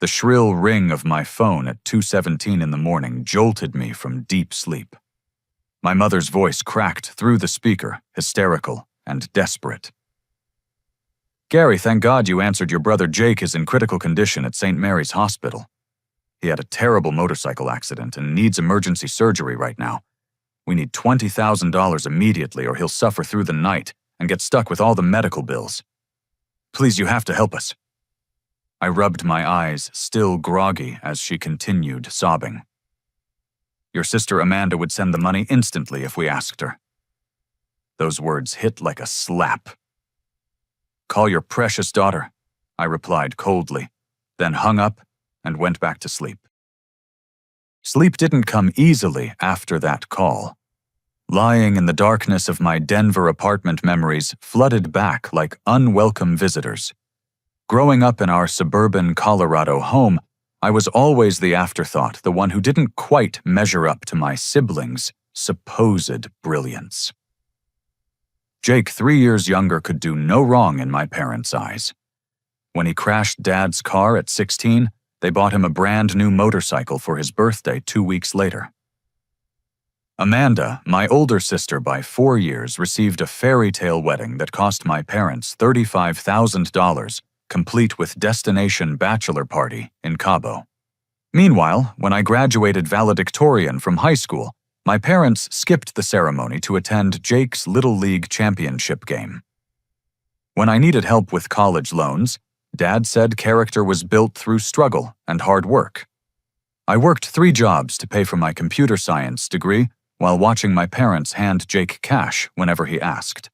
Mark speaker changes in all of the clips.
Speaker 1: The shrill ring of my phone at 2:17 in the morning jolted me from deep sleep. My mother's voice cracked through the speaker, hysterical and desperate. "Gary, thank God you answered. Your brother Jake is in critical condition at St. Mary's Hospital. He had a terrible motorcycle accident and needs emergency surgery right now. We need $20,000 immediately or he'll suffer through the night and get stuck with all the medical bills. Please, you have to help us." I rubbed my eyes, still groggy, as she continued sobbing. "Your sister Amanda would send the money instantly if we asked her." Those words hit like a slap. "Call your precious daughter," I replied coldly, then hung up and went back to sleep. Sleep didn't come easily after that call. Lying in the darkness of my Denver apartment, memories flooded back like unwelcome visitors. Growing up in our suburban Colorado home, I was always the afterthought, the one who didn't quite measure up to my siblings' supposed brilliance. Jake, 3 years younger, could do no wrong in my parents' eyes. When he crashed Dad's car at 16, they bought him a brand new motorcycle for his birthday 2 weeks later. Amanda, my older sister by 4 years, received a fairy tale wedding that cost my parents $35,000, complete with destination bachelor party in Cabo. Meanwhile, when I graduated valedictorian from high school, my parents skipped the ceremony to attend Jake's Little League championship game. When I needed help with college loans, Dad said character was built through struggle and hard work. I worked 3 jobs to pay for my computer science degree while watching my parents hand Jake cash whenever he asked.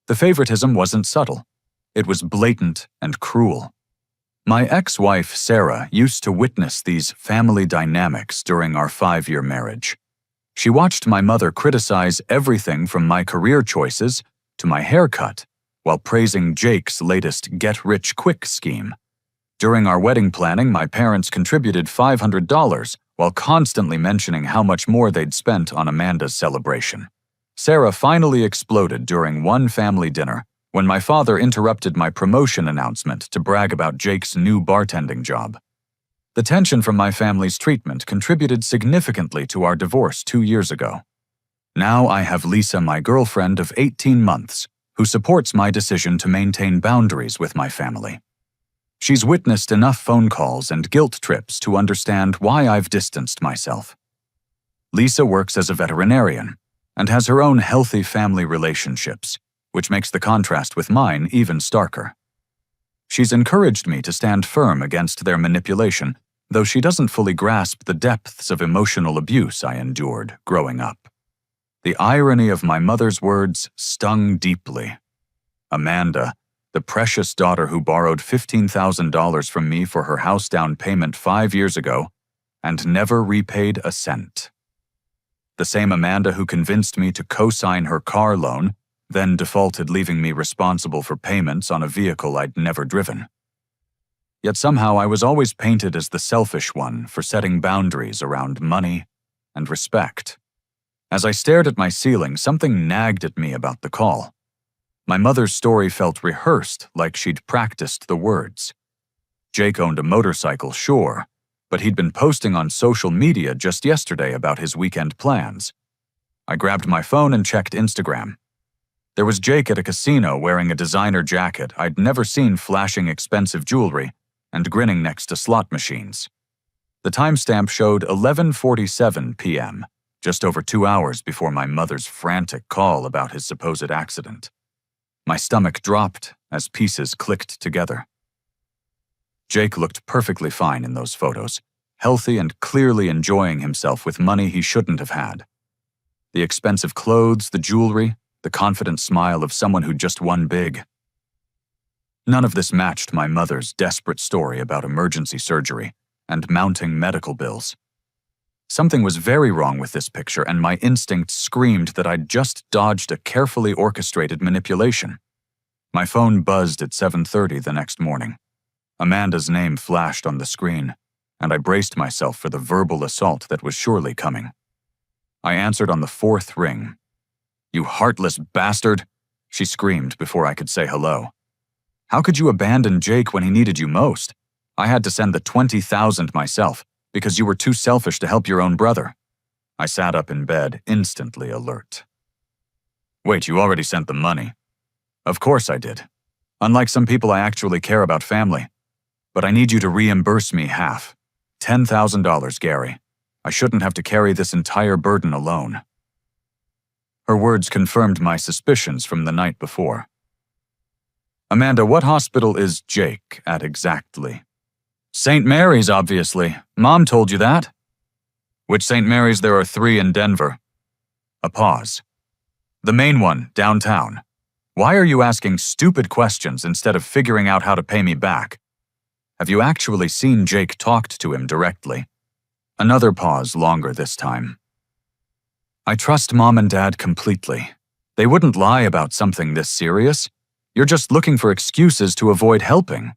Speaker 1: The favoritism wasn't subtle. It was blatant and cruel. My ex-wife, Sarah, used to witness these family dynamics during our 5-year marriage. She watched my mother criticize everything from my career choices to my haircut, while praising Jake's latest get-rich-quick scheme. During our wedding planning, my parents contributed $500 while constantly mentioning how much more they'd spent on Amanda's celebration. Sarah finally exploded during one family dinner when my father interrupted my promotion announcement to brag about Jake's new bartending job. The tension from my family's treatment contributed significantly to our divorce 2 years ago. Now I have Lisa, my girlfriend of 18 months, who supports my decision to maintain boundaries with my family. She's witnessed enough phone calls and guilt trips to understand why I've distanced myself. Lisa works as a veterinarian and has her own healthy family relationships, which makes the contrast with mine even starker. She's encouraged me to stand firm against their manipulation, though she doesn't fully grasp the depths of emotional abuse I endured growing up. The irony of my mother's words stung deeply. Amanda, the precious daughter who borrowed $15,000 from me for her house down payment 5 years ago and never repaid a cent. The same Amanda who convinced me to co-sign her car loan, then defaulted, leaving me responsible for payments on a vehicle I'd never driven. Yet somehow I was always painted as the selfish one for setting boundaries around money and respect. As I stared at my ceiling, something nagged at me about the call. My mother's story felt rehearsed, like she'd practiced the words. Jake owned a motorcycle, sure, but he'd been posting on social media just yesterday about his weekend plans. I grabbed my phone and checked Instagram. There was Jake at a casino wearing a designer jacket I'd never seen, flashing expensive jewelry and grinning next to slot machines. The timestamp showed 11:47 p.m., just over 2 hours before my mother's frantic call about his supposed accident. My stomach dropped as pieces clicked together. Jake looked perfectly fine in those photos, healthy and clearly enjoying himself with money he shouldn't have had. The expensive clothes, the jewelry, the confident smile of someone who'd just won big. None of this matched my mother's desperate story about emergency surgery and mounting medical bills. Something was very wrong with this picture, and my instinct screamed that I'd just dodged a carefully orchestrated manipulation. My phone buzzed at 7:30 the next morning. Amanda's name flashed on the screen, and I braced myself for the verbal assault that was surely coming. I answered on the 4th ring. "You heartless bastard," she screamed before I could say hello. "How could you abandon Jake when he needed you most? I had to send the $20,000 myself because you were too selfish to help your own brother. I sat up in bed, instantly alert. Wait, you already sent the money? Of course I did. Unlike some people, I actually care about family. But I need you to reimburse me half. $10,000, Gary. I shouldn't have to carry this entire burden alone. Her words confirmed my suspicions from the night before. Amanda, what hospital is Jake at exactly? St. Mary's, obviously. Mom told you that. Which St. Mary's? There are 3 in Denver. A pause. The main one, downtown. Why are you asking stupid questions instead of figuring out how to pay me back? Have you actually seen Jake talked to him directly? Another pause, longer this time. I trust Mom and Dad completely. They wouldn't lie about something this serious. You're just looking for excuses to avoid helping.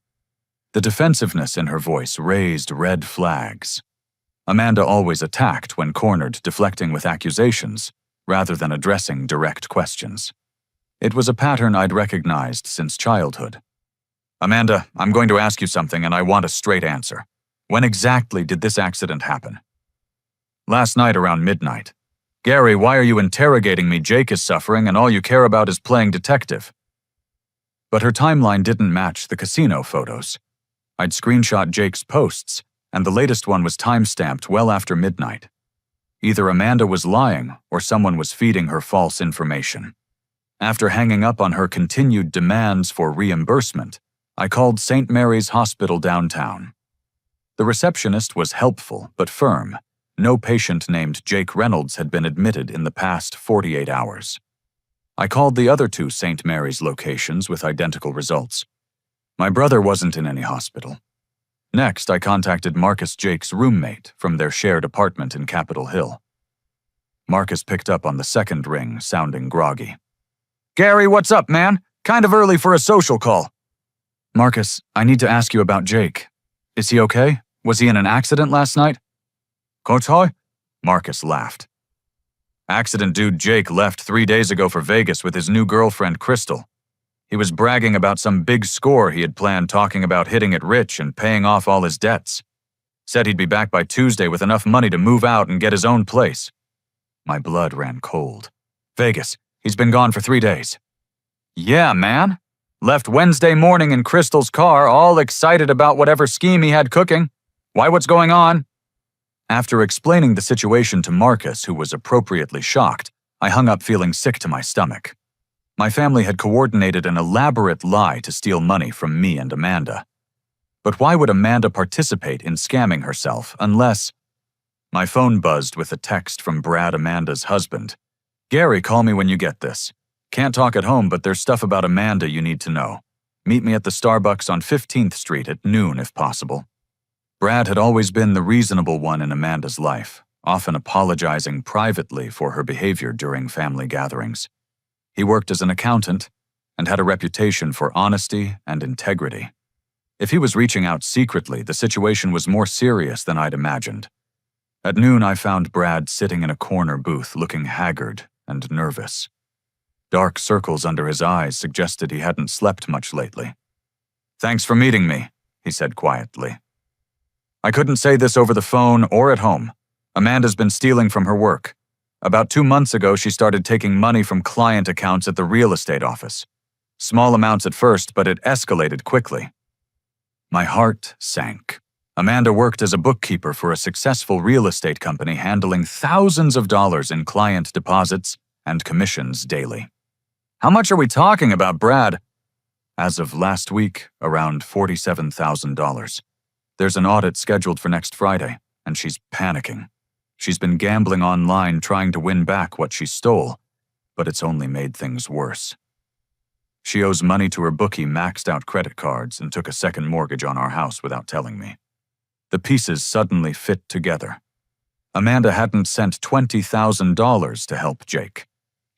Speaker 1: The defensiveness in her voice raised red flags. Amanda always attacked when cornered, deflecting with accusations, rather than addressing direct questions. It was a pattern I'd recognized since childhood. Amanda, I'm going to ask you something and I want a straight answer. When exactly did this accident happen? Last night around midnight. Gary, why are you interrogating me? Jake is suffering and all you care about is playing detective. But her timeline didn't match the casino photos. I'd screenshot Jake's posts, and the latest one was time-stamped well after midnight. Either Amanda was lying or someone was feeding her false information. After hanging up on her continued demands for reimbursement, I called St. Mary's Hospital downtown. The receptionist was helpful but firm. No patient named Jake Reynolds had been admitted in the past 48 hours. I called the other 2 St. Mary's locations with identical results. My brother wasn't in any hospital. Next, I contacted Marcus, Jake's roommate, from their shared apartment in Capitol Hill. Marcus picked up on the second ring, sounding groggy. Gary, what's up, man? Kind of early for a social call. Marcus, I need to ask you about Jake. Is he okay? Was he in an accident last night? Kotoy? Marcus laughed. Accident dude Jake left 3 days ago for Vegas with his new girlfriend, Crystal. He was bragging about some big score he had planned, talking about hitting it rich and paying off all his debts. Said he'd be back by Tuesday with enough money to move out and get his own place. My blood ran cold. Vegas. He's been gone for 3 days. Yeah, man. Left Wednesday morning in Crystal's car, all excited about whatever scheme he had cooking. Why, what's going on? After explaining the situation to Marcus, who was appropriately shocked, I hung up feeling sick to my stomach. My family had coordinated an elaborate lie to steal money from me and Amanda. But why would Amanda participate in scamming herself unless... My phone buzzed with a text from Brad, Amanda's husband. Gary, call me when you get this. Can't talk at home, but there's stuff about Amanda you need to know. Meet me at the Starbucks on 15th Street at noon if possible. Brad had always been the reasonable one in Amanda's life, often apologizing privately for her behavior during family gatherings. He worked as an accountant and had a reputation for honesty and integrity. If he was reaching out secretly, the situation was more serious than I'd imagined. At noon, I found Brad sitting in a corner booth looking haggard and nervous. Dark circles under his eyes suggested he hadn't slept much lately. Thanks for meeting me, he said quietly. I couldn't say this over the phone or at home. Amanda's been stealing from her work. About 2 months ago, she started taking money from client accounts at the real estate office. Small amounts at first, but it escalated quickly. My heart sank. Amanda worked as a bookkeeper for a successful real estate company, handling thousands of dollars in client deposits and commissions daily. How much are we talking about, Brad? As of last week, around $47,000. There's an audit scheduled for next Friday, and she's panicking. She's been gambling online trying to win back what she stole, but it's only made things worse. She owes money to her bookie, maxed out credit cards, and took a second mortgage on our house without telling me. The pieces suddenly fit together. Amanda hadn't sent $20,000 to help Jake.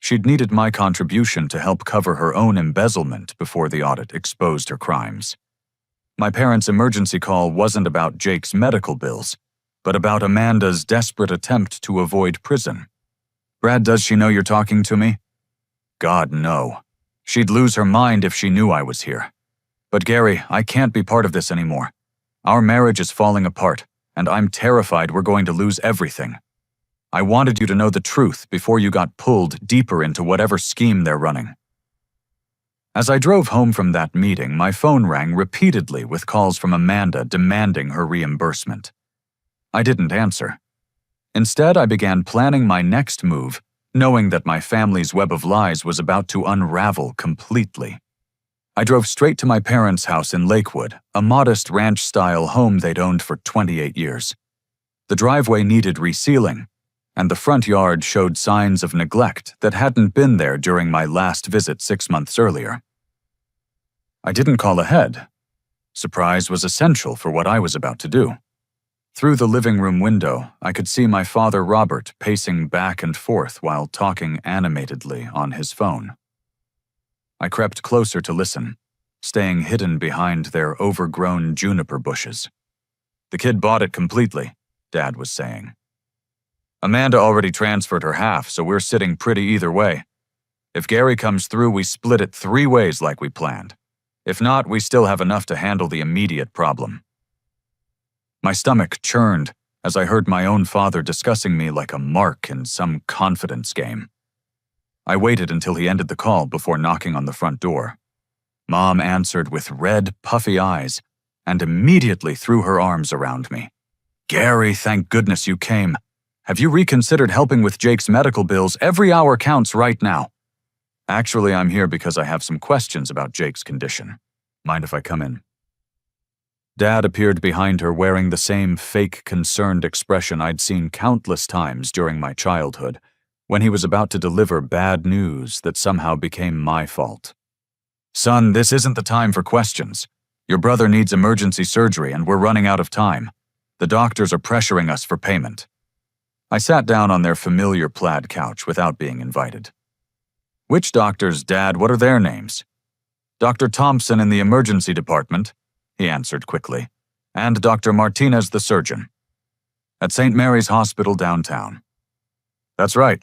Speaker 1: She'd needed my contribution to help cover her own embezzlement before the audit exposed her crimes. My parents' emergency call wasn't about Jake's medical bills, but about Amanda's desperate attempt to avoid prison. Brad, does she know you're talking to me? God, no. She'd lose her mind if she knew I was here. But Gary, I can't be part of this anymore. Our marriage is falling apart, and I'm terrified we're going to lose everything. I wanted you to know the truth before you got pulled deeper into whatever scheme they're running." As I drove home from that meeting, my phone rang repeatedly with calls from Amanda demanding her reimbursement. I didn't answer. Instead, I began planning my next move, knowing that my family's web of lies was about to unravel completely. I drove straight to my parents' house in Lakewood, a modest ranch-style home they'd owned for 28 years. The driveway needed resealing, and the front yard showed signs of neglect that hadn't been there during my last visit 6 months earlier. I didn't call ahead. Surprise was essential for what I was about to do. Through the living room window, I could see my father Robert pacing back and forth while talking animatedly on his phone. I crept closer to listen, staying hidden behind their overgrown juniper bushes. "The kid bought it completely," Dad was saying. "Amanda already transferred her half, so we're sitting pretty either way. If Gary comes through, we split it 3 ways like we planned. If not, we still have enough to handle the immediate problem." My stomach churned as I heard my own father discussing me like a mark in some confidence game. I waited until he ended the call before knocking on the front door. Mom answered with red, puffy eyes and immediately threw her arms around me. "Gary, thank goodness you came. Have you reconsidered helping with Jake's medical bills? Every hour counts right now." "Actually, I'm here because I have some questions about Jake's condition. Mind if I come in?" Dad appeared behind her wearing the same fake concerned expression I'd seen countless times during my childhood, when he was about to deliver bad news that somehow became my fault. "Son, this isn't the time for questions. Your brother needs emergency surgery and we're running out of time. The doctors are pressuring us for payment." I sat down on their familiar plaid couch without being invited. "Which doctors, Dad? What are their names?" "Dr. Thompson in the emergency department," he answered quickly, "and Dr. Martinez, the surgeon. At St. Mary's Hospital downtown." "That's right."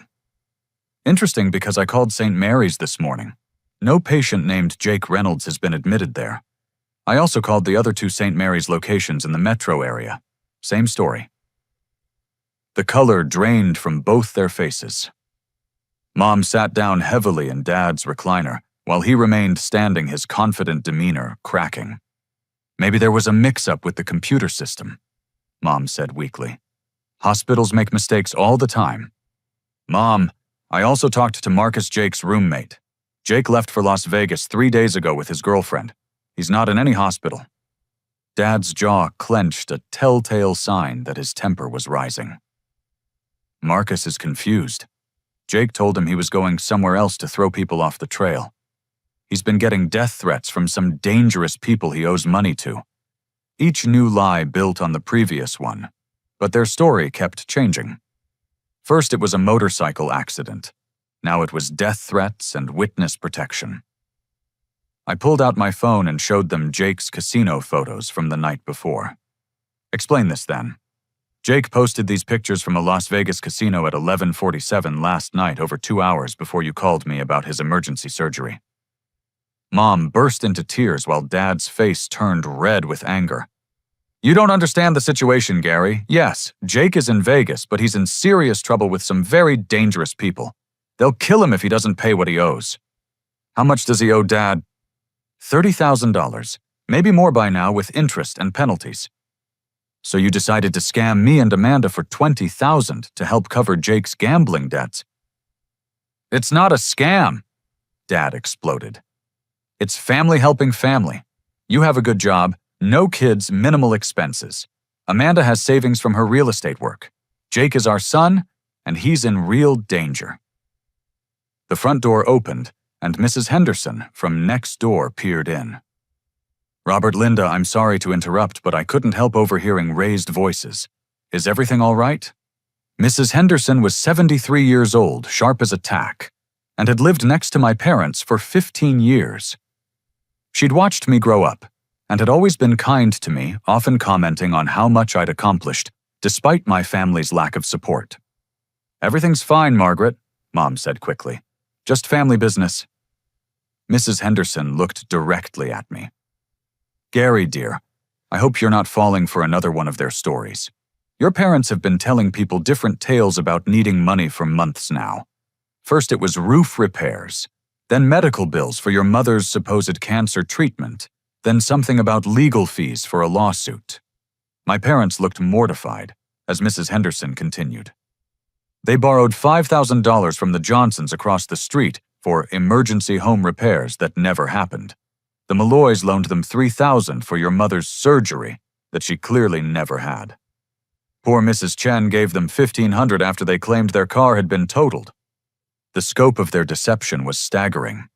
Speaker 1: Interesting because I called St. Mary's this morning. No patient named Jake Reynolds has been admitted there. I also called the other 2 St. Mary's locations in the metro area. Same story. The color drained from both their faces. Mom sat down heavily in Dad's recliner, while he remained standing, his confident demeanor cracking. "Maybe there was a mix-up with the computer system," Mom said weakly. "Hospitals make mistakes all the time." "Mom, I also talked to Marcus, Jake's roommate. Jake left for Las Vegas 3 days ago with his girlfriend. He's not in any hospital." Dad's jaw clenched, a telltale sign that his temper was rising. Marcus is confused. Jake told him he was going somewhere else to throw people off the trail. He's been getting death threats from some dangerous people he owes money to. Each new lie built on the previous one, but their story kept changing. First it was a motorcycle accident. Now it was death threats and witness protection. I pulled out my phone and showed them Jake's casino photos from the night before. "Explain this then." "Jake posted these pictures from a Las Vegas casino at 11:47 last night, over 2 hours before you called me about his emergency surgery." Mom burst into tears while Dad's face turned red with anger. "You don't understand the situation, Gary. Yes, Jake is in Vegas, but he's in serious trouble with some very dangerous people. They'll kill him if he doesn't pay what he owes." "How much does he owe Dad?" $30,000, maybe more by now with interest and penalties. "So you decided to scam me and Amanda for $20,000 to help cover Jake's gambling debts?" "It's not a scam," Dad exploded. "It's family helping family. You have a good job, no kids, minimal expenses. Amanda has savings from her real estate work. Jake is our son, and he's in real danger." The front door opened, and Mrs. Henderson from next door peered in. "Robert, Linda, I'm sorry to interrupt, but I couldn't help overhearing raised voices. Is everything all right?" Mrs. Henderson was 73 years old, sharp as a tack, and had lived next to my parents for 15 years. She'd watched me grow up, and had always been kind to me, often commenting on how much I'd accomplished, despite my family's lack of support. "Everything's fine, Margaret," Mom said quickly. "Just family business." Mrs. Henderson looked directly at me. "Gary, dear, I hope you're not falling for another one of their stories. Your parents have been telling people different tales about needing money for months now. First it was roof repairs, then medical bills for your mother's supposed cancer treatment, then something about legal fees for a lawsuit. My parents looked mortified as Mrs. Henderson continued. They borrowed $5,000 from the Johnsons across the street for emergency home repairs that never happened. The Malloys loaned them $3,000 for your mother's surgery that she clearly never had. Poor Mrs. Chen gave them $1,500 after they claimed their car had been totaled. The scope of their deception was staggering.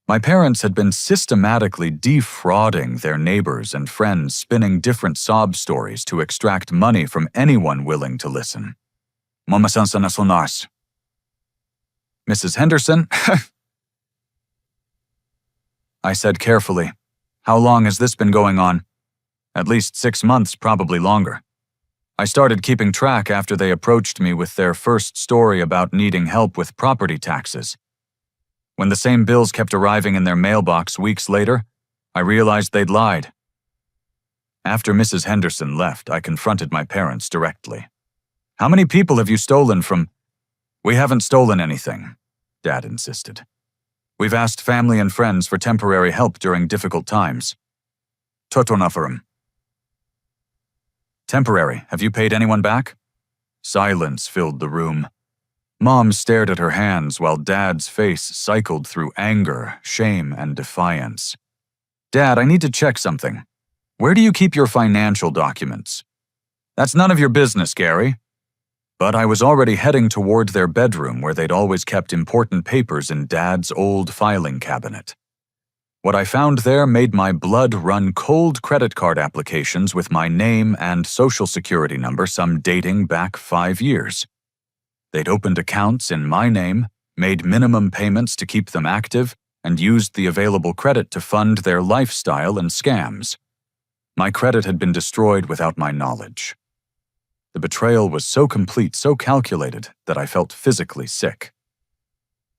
Speaker 1: My parents had been systematically defrauding their neighbors and friends, spinning different sob stories to extract money from anyone willing to listen. Mrs. Henderson? I said carefully, "How long has this been going on?" "At least 6 months, probably longer. I started keeping track after they approached me with their first story about needing help with property taxes. When the same bills kept arriving in their mailbox weeks later, I realized they'd lied." After Mrs. Henderson left, I confronted my parents directly. "How many people have you stolen from?" "We haven't stolen anything," Dad insisted. "We've asked family and friends for temporary help during difficult times." "Totonafarum." "Temporary. Have you paid anyone back?" Silence filled the room. Mom stared at her hands while Dad's face cycled through anger, shame, and defiance. "Dad, I need to check something. Where do you keep your financial documents?" "That's none of your business, Gary." But I was already heading toward their bedroom where they'd always kept important papers in Dad's old filing cabinet. What I found there made my blood run cold. Credit card applications with my name and social security number, some dating back 5 years. They'd opened accounts in my name, made minimum payments to keep them active, and used the available credit to fund their lifestyle and scams. My credit had been destroyed without my knowledge. The betrayal was so complete, so calculated, that I felt physically sick.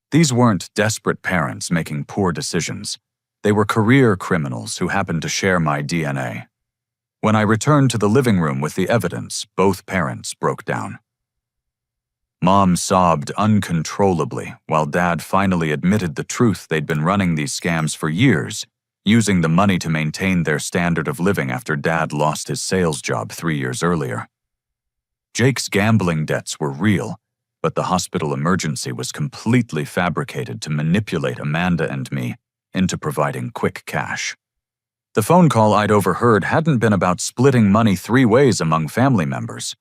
Speaker 1: These weren't desperate parents making poor decisions. They were career criminals who happened to share my DNA. When I returned to the living room with the evidence, both parents broke down. Mom sobbed uncontrollably while Dad finally admitted the truth. They'd been running these scams for years, using the money to maintain their standard of living after Dad lost his sales job 3 years earlier. Jake's gambling debts were real, but the hospital emergency was completely fabricated to manipulate Amanda and me into providing quick cash. The phone call I'd overheard hadn't been about splitting money 3 ways among family members.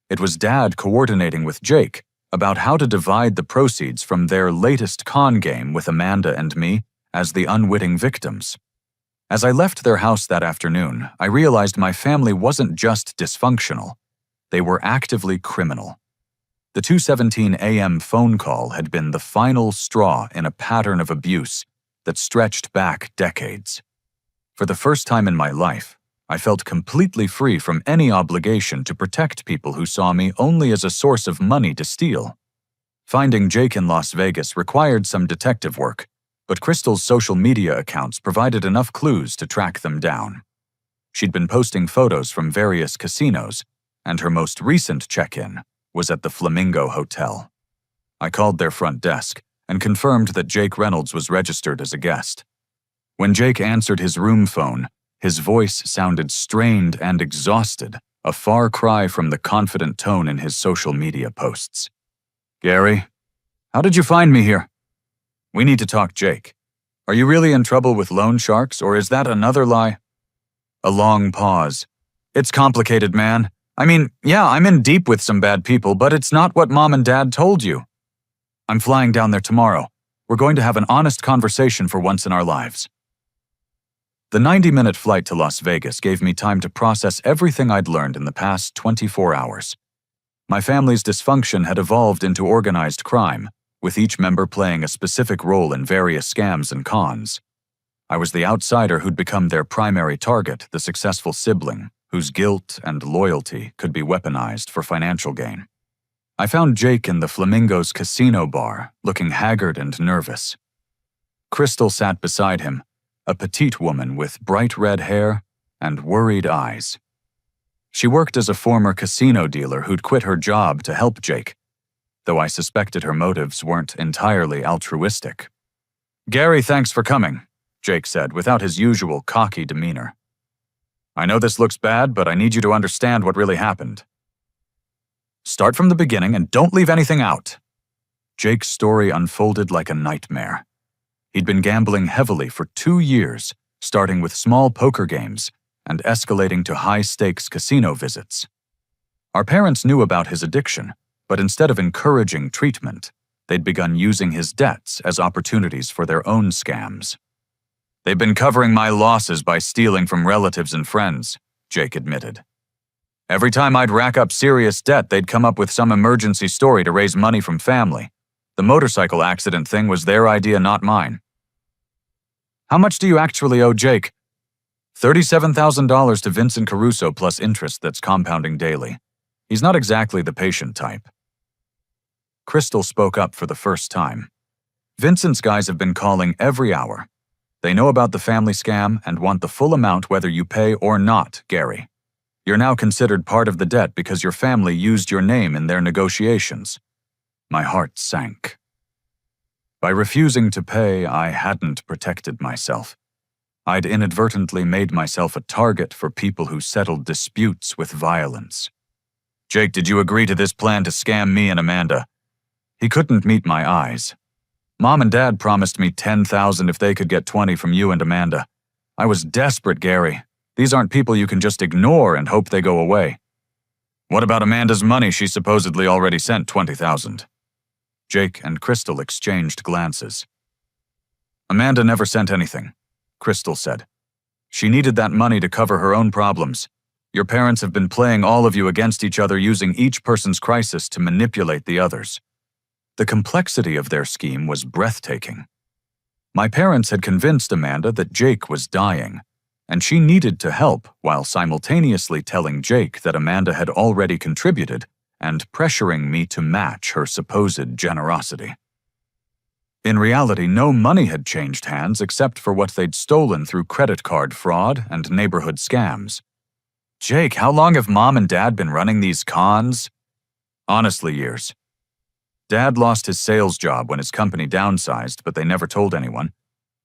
Speaker 1: It was Dad coordinating with Jake about how to divide the proceeds from their latest con game with Amanda and me as the unwitting victims. As I left their house that afternoon, I realized my family wasn't just dysfunctional. They were actively criminal. The 2:17 a.m. phone call had been the final straw in a pattern of abuse that stretched back decades. For the first time in my life, I felt completely free from any obligation to protect people who saw me only as a source of money to steal. Finding Jake in Las Vegas required some detective work, but Crystal's social media accounts provided enough clues to track them down. She'd been posting photos from various casinos, and her most recent check-in was at the Flamingo Hotel. I called their front desk and confirmed that Jake Reynolds was registered as a guest. When Jake answered his room phone, his voice sounded strained and exhausted, a far cry from the confident tone in his social media posts. "Gary, how did you find me here?" "We need to talk, Jake. Are you really in trouble with loan sharks, or is that another lie?" A long pause. "It's complicated, man. I mean, yeah, I'm in deep with some bad people, but it's not what Mom and Dad told you." "I'm flying down there tomorrow. We're going to have an honest conversation for once in our lives." The 90-minute flight to Las Vegas gave me time to process everything I'd learned in the past 24 hours. My family's dysfunction had evolved into organized crime, with each member playing a specific role in various scams and cons. I was the outsider who'd become their primary target, the successful sibling, whose guilt and loyalty could be weaponized for financial gain. I found Jake in the Flamingo's casino bar, looking haggard and nervous. Crystal sat beside him, a petite woman with bright red hair, and worried eyes. She worked as a former casino dealer who'd quit her job to help Jake, though I suspected her motives weren't entirely altruistic. "Gary, thanks for coming," Jake said without his usual cocky demeanor. "I know this looks bad, but I need you to understand what really happened." "Start from the beginning and don't leave anything out." Jake's story unfolded like a nightmare. He'd been gambling heavily for 2 years, starting with small poker games and escalating to high-stakes casino visits. Our parents knew about his addiction, but instead of encouraging treatment, they'd begun using his debts as opportunities for their own scams. "They've been covering my losses by stealing from relatives and friends," Jake admitted. "Every time I'd rack up serious debt, they'd come up with some emergency story to raise money from family. The motorcycle accident thing was their idea, not mine." "How much do you actually owe Jake?" $37,000 to Vincent Caruso plus interest that's compounding daily. He's not exactly the patient type. Crystal spoke up for the first time. "Vincent's guys have been calling every hour. They know about the family scam and want the full amount whether you pay or not, Gary. You're now considered part of the debt because your family used your name in their negotiations." My heart sank. By refusing to pay, I hadn't protected myself. I'd inadvertently made myself a target for people who settled disputes with violence. "Jake, did you agree to this plan to scam me and Amanda?" He couldn't meet my eyes. "Mom and Dad promised me $10,000 if they could get 20 from you and Amanda. I was desperate, Gary. These aren't people you can just ignore and hope they go away." "What about Amanda's money? She supposedly already sent $20,000. Jake and Crystal exchanged glances. "Amanda never sent anything," Crystal said. "She needed that money to cover her own problems. Your parents have been playing all of you against each other, using each person's crisis to manipulate the others." The complexity of their scheme was breathtaking. My parents had convinced Amanda that Jake was dying, and she needed to help while simultaneously telling Jake that Amanda had already contributed and pressuring me to match her supposed generosity. In reality, no money had changed hands except for what they'd stolen through credit card fraud and neighborhood scams. "Jake, how long have Mom and Dad been running these cons?" "Honestly, years. Dad lost his sales job when his company downsized, but they never told anyone.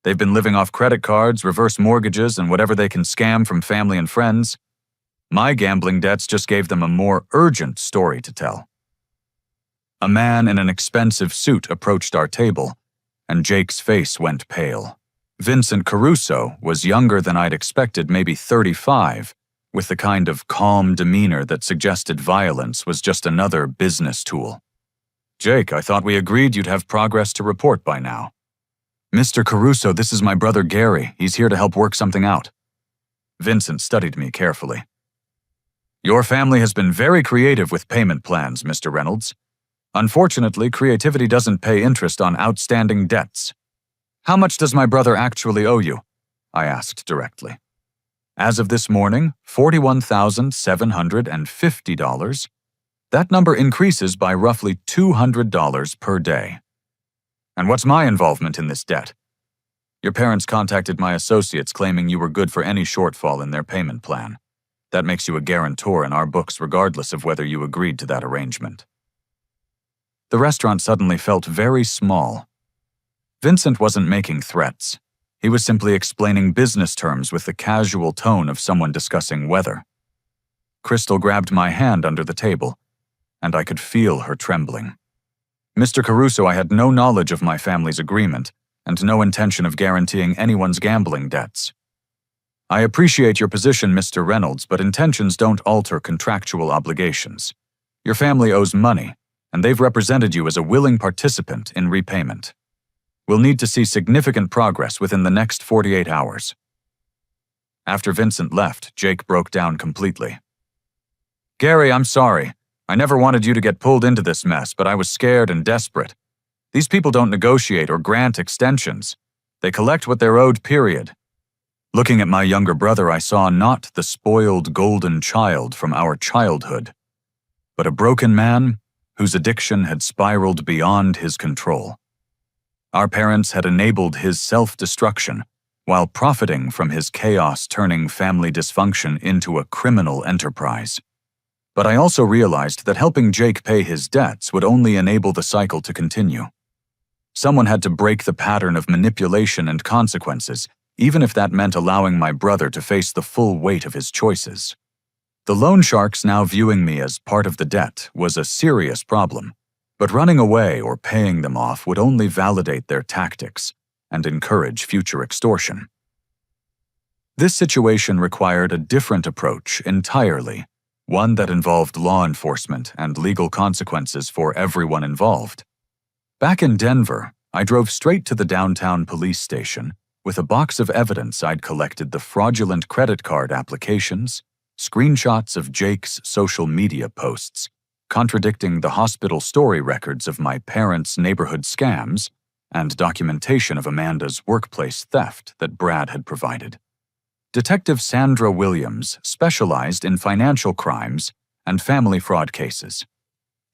Speaker 1: They've been living off credit cards, reverse mortgages, and whatever they can scam from family and friends. My gambling debts just gave them a more urgent story to tell." A man in an expensive suit approached our table, and Jake's face went pale. Vincent Caruso was younger than I'd expected, maybe 35, with the kind of calm demeanor that suggested violence was just another business tool. "Jake, I thought we agreed you'd have progress to report by now." "Mr. Caruso, this is my brother Gary. He's here to help work something out." Vincent studied me carefully. "Your family has been very creative with payment plans, Mr. Reynolds. Unfortunately, creativity doesn't pay interest on outstanding debts." "How much does my brother actually owe you?" I asked directly. "As of this morning, $41,750. That number increases by roughly $200 per day." "And what's my involvement in this debt?" "Your parents contacted my associates claiming you were good for any shortfall in their payment plan. That makes you a guarantor in our books regardless of whether you agreed to that arrangement." The restaurant suddenly felt very small. Vincent wasn't making threats. He was simply explaining business terms with the casual tone of someone discussing weather. Crystal grabbed my hand under the table, and I could feel her trembling. "Mr. Caruso, I had no knowledge of my family's agreement, and no intention of guaranteeing anyone's gambling debts. I appreciate your position, Mr. Reynolds, but intentions don't alter contractual obligations. Your family owes money, and they've represented you as a willing participant in repayment. We'll need to see significant progress within the next 48 hours. After Vincent left, Jake broke down completely. "Gary, I'm sorry. I never wanted you to get pulled into this mess, but I was scared and desperate. These people don't negotiate or grant extensions. They collect what they're owed, period." Looking at my younger brother, I saw not the spoiled golden child from our childhood, but a broken man whose addiction had spiraled beyond his control. Our parents had enabled his self-destruction, while profiting from his chaos, turning family dysfunction into a criminal enterprise. But I also realized that helping Jake pay his debts would only enable the cycle to continue. Someone had to break the pattern of manipulation and consequences, even if that meant allowing my brother to face the full weight of his choices. The loan sharks now viewing me as part of the debt was a serious problem, but running away or paying them off would only validate their tactics and encourage future extortion. This situation required a different approach entirely, one that involved law enforcement and legal consequences for everyone involved. Back in Denver, I drove straight to the downtown police station with a box of evidence I'd collected: the fraudulent credit card applications, screenshots of Jake's social media posts, contradicting the hospital story records of my parents' neighborhood scams, and documentation of Amanda's workplace theft that Brad had provided. Detective Sandra Williams specialized in financial crimes and family fraud cases.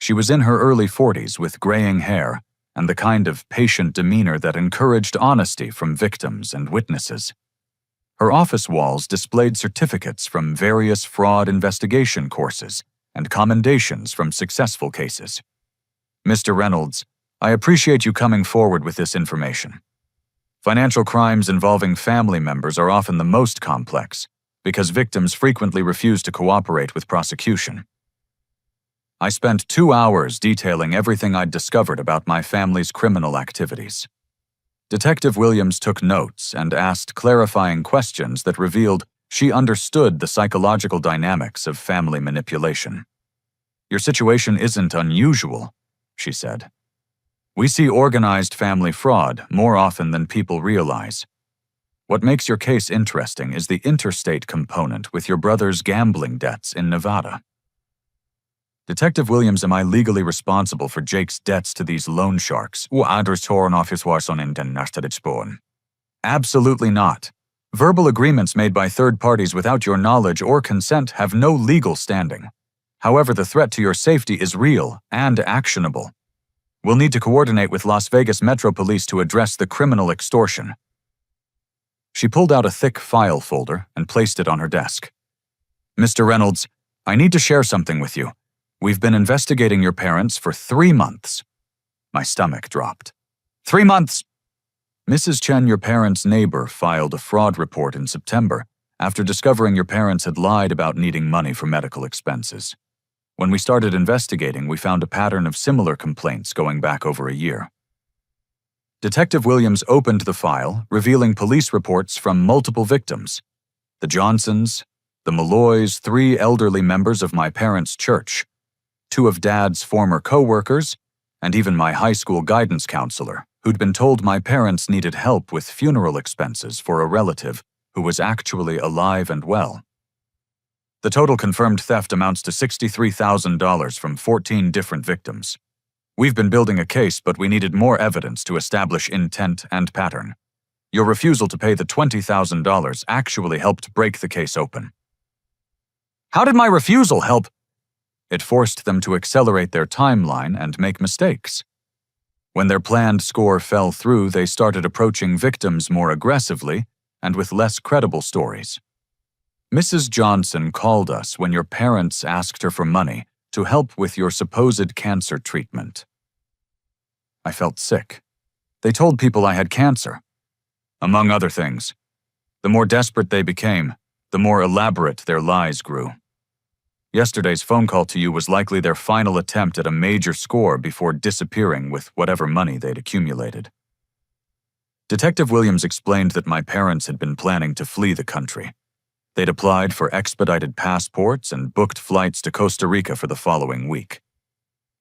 Speaker 1: She was in her early 40s with graying hair and the kind of patient demeanor that encouraged honesty from victims and witnesses. Her office walls displayed certificates from various fraud investigation courses and commendations from successful cases. Mr. Reynolds, I appreciate you coming forward with this information. Financial crimes involving family members are often the most complex because victims frequently refuse to cooperate with prosecution. I spent 2 hours detailing everything I'd discovered about my family's criminal activities. Detective Williams took notes and asked clarifying questions that revealed she understood the psychological dynamics of family manipulation. Your situation isn't unusual, she said. We see organized family fraud more often than people realize. What makes your case interesting is the interstate component with your brother's gambling debts in Nevada. Detective Williams, am I legally responsible for Jake's debts to these loan sharks? Absolutely not. Verbal agreements made by third parties without your knowledge or consent have no legal standing. However, the threat to your safety is real and actionable. We'll need to coordinate with Las Vegas Metro Police to address the criminal extortion. She pulled out a thick file folder and placed it on her desk. Mr. Reynolds, I need to share something with you. We've been investigating your parents for 3 months. My stomach dropped. 3 months! Mrs. Chen, your parents' neighbor, filed a fraud report in September after discovering your parents had lied about needing money for medical expenses. When we started investigating, we found a pattern of similar complaints going back over a year. Detective Williams opened the file, revealing police reports from multiple victims: the Johnsons, the Malloys, 3 elderly members of my parents' church, 2 of Dad's former co-workers, and even my high school guidance counselor, who'd been told my parents needed help with funeral expenses for a relative who was actually alive and well. The total confirmed theft amounts to $63,000 from 14 different victims. We've been building a case, but we needed more evidence to establish intent and pattern. Your refusal to pay the $20,000 actually helped break the case open. How did my refusal help? It forced them to accelerate their timeline and make mistakes. When their planned score fell through, they started approaching victims more aggressively and with less credible stories. Mrs. Johnson called us when your parents asked her for money to help with your supposed cancer treatment. I felt sick. They told people I had cancer. Among other things, the more desperate they became, the more elaborate their lies grew. Yesterday's phone call to you was likely their final attempt at a major score before disappearing with whatever money they'd accumulated. Detective Williams explained that my parents had been planning to flee the country. They'd applied for expedited passports and booked flights to Costa Rica for the following week.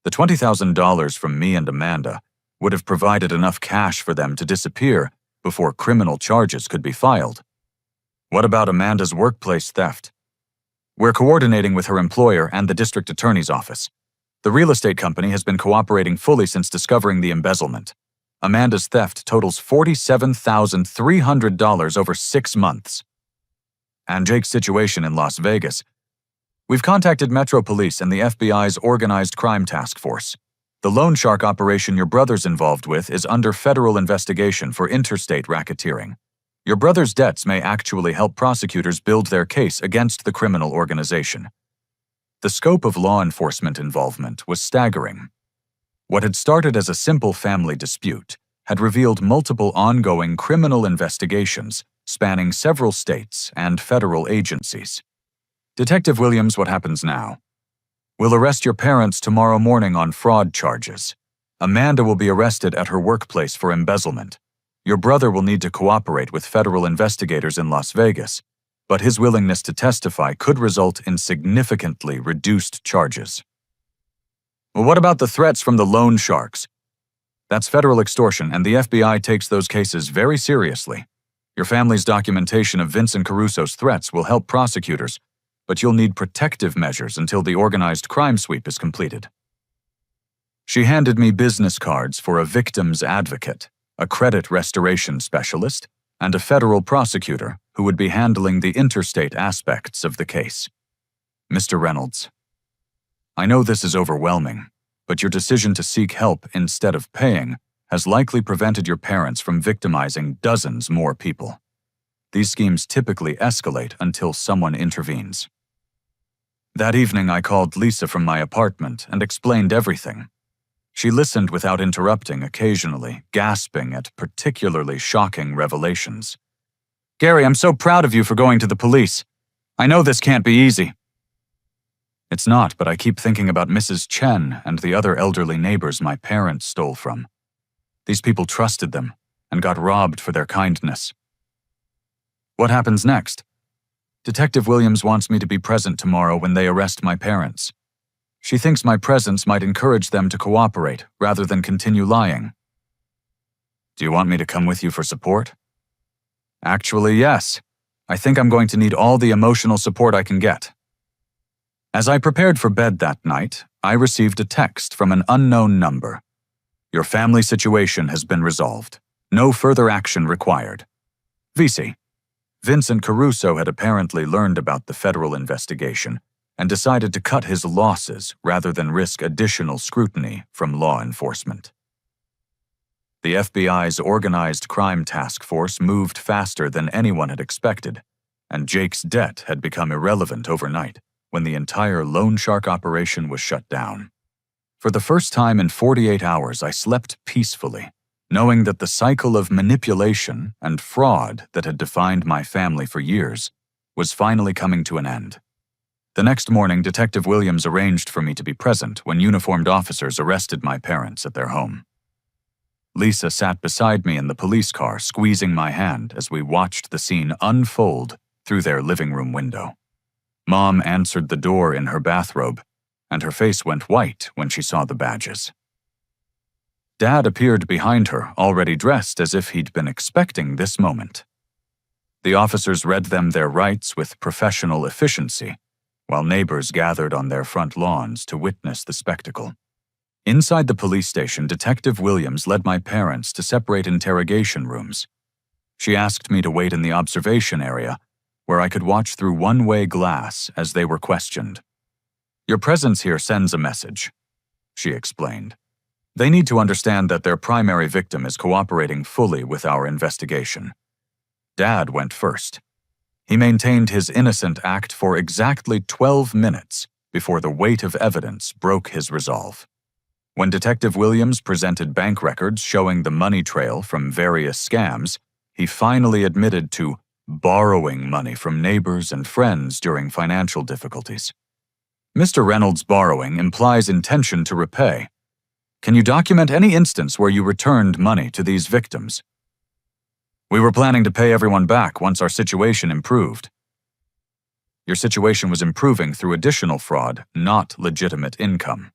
Speaker 1: The $20,000 from me and Amanda would have provided enough cash for them to disappear before criminal charges could be filed. What about Amanda's workplace theft? We're coordinating with her employer and the district attorney's office. The real estate company has been cooperating fully since discovering the embezzlement. Amanda's theft totals $47,300 over 6 months. And Jake's situation in Las Vegas. We've contacted Metro Police and the FBI's Organized Crime Task Force. The loan shark operation your brother's involved with is under federal investigation for interstate racketeering. Your brother's debts may actually help prosecutors build their case against the criminal organization. The scope of law enforcement involvement was staggering. What had started as a simple family dispute had revealed multiple ongoing criminal investigations spanning several states and federal agencies. Detective Williams, what happens now? We'll arrest your parents tomorrow morning on fraud charges. Amanda will be arrested at her workplace for embezzlement. Your brother will need to cooperate with federal investigators in Las Vegas, but his willingness to testify could result in significantly reduced charges. Well, what about the threats from the loan sharks? That's federal extortion, and the FBI takes those cases very seriously. Your family's documentation of Vincent Caruso's threats will help prosecutors, but you'll need protective measures until the organized crime sweep is completed. She handed me business cards for a victim's advocate, a credit restoration specialist, and a federal prosecutor who would be handling the interstate aspects of the case. Mr. Reynolds, I know this is overwhelming, but your decision to seek help instead of paying has likely prevented your parents from victimizing dozens more people. These schemes typically escalate until someone intervenes. That evening, I called Lisa from my apartment and explained everything. She listened without interrupting, occasionally gasping at particularly shocking revelations. Gary, I'm so proud of you for going to the police. I know this can't be easy. It's not, but I keep thinking about Mrs. Chen and the other elderly neighbors my parents stole from. These people trusted them and got robbed for their kindness. What happens next? Detective Williams wants me to be present tomorrow when they arrest my parents. She thinks my presence might encourage them to cooperate rather than continue lying. Do you want me to come with you for support? Actually, yes. I think I'm going to need all the emotional support I can get. As I prepared for bed that night, I received a text from an unknown number. Your family situation has been resolved. No further action required. VC. Vincent Caruso had apparently learned about the federal investigation and decided to cut his losses rather than risk additional scrutiny from law enforcement. The FBI's organized crime task force moved faster than anyone had expected, and Jake's debt had become irrelevant overnight when the entire loan shark operation was shut down. For the first time in 48 hours, I slept peacefully, knowing that the cycle of manipulation and fraud that had defined my family for years was finally coming to an end. The next morning, Detective Williams arranged for me to be present when uniformed officers arrested my parents at their home. Lisa sat beside me in the police car, squeezing my hand as we watched the scene unfold through their living room window. Mom answered the door in her bathrobe, and her face went white when she saw the badges. Dad appeared behind her, already dressed as if he'd been expecting this moment. The officers read them their rights with professional efficiency, while neighbors gathered on their front lawns to witness the spectacle. Inside the police station, Detective Williams led my parents to separate interrogation rooms. She asked me to wait in the observation area, where I could watch through one-way glass as they were questioned. Your presence here sends a message, she explained. They need to understand that their primary victim is cooperating fully with our investigation. Dad went first. He maintained his innocent act for exactly 12 minutes before the weight of evidence broke his resolve. When Detective Williams presented bank records showing the money trail from various scams, he finally admitted to borrowing money from neighbors and friends during financial difficulties. Mr. Reynolds' borrowing implies intention to repay. Can you document any instance where you returned money to these victims? We were planning to pay everyone back once our situation improved. Your situation was improving through additional fraud, not legitimate income.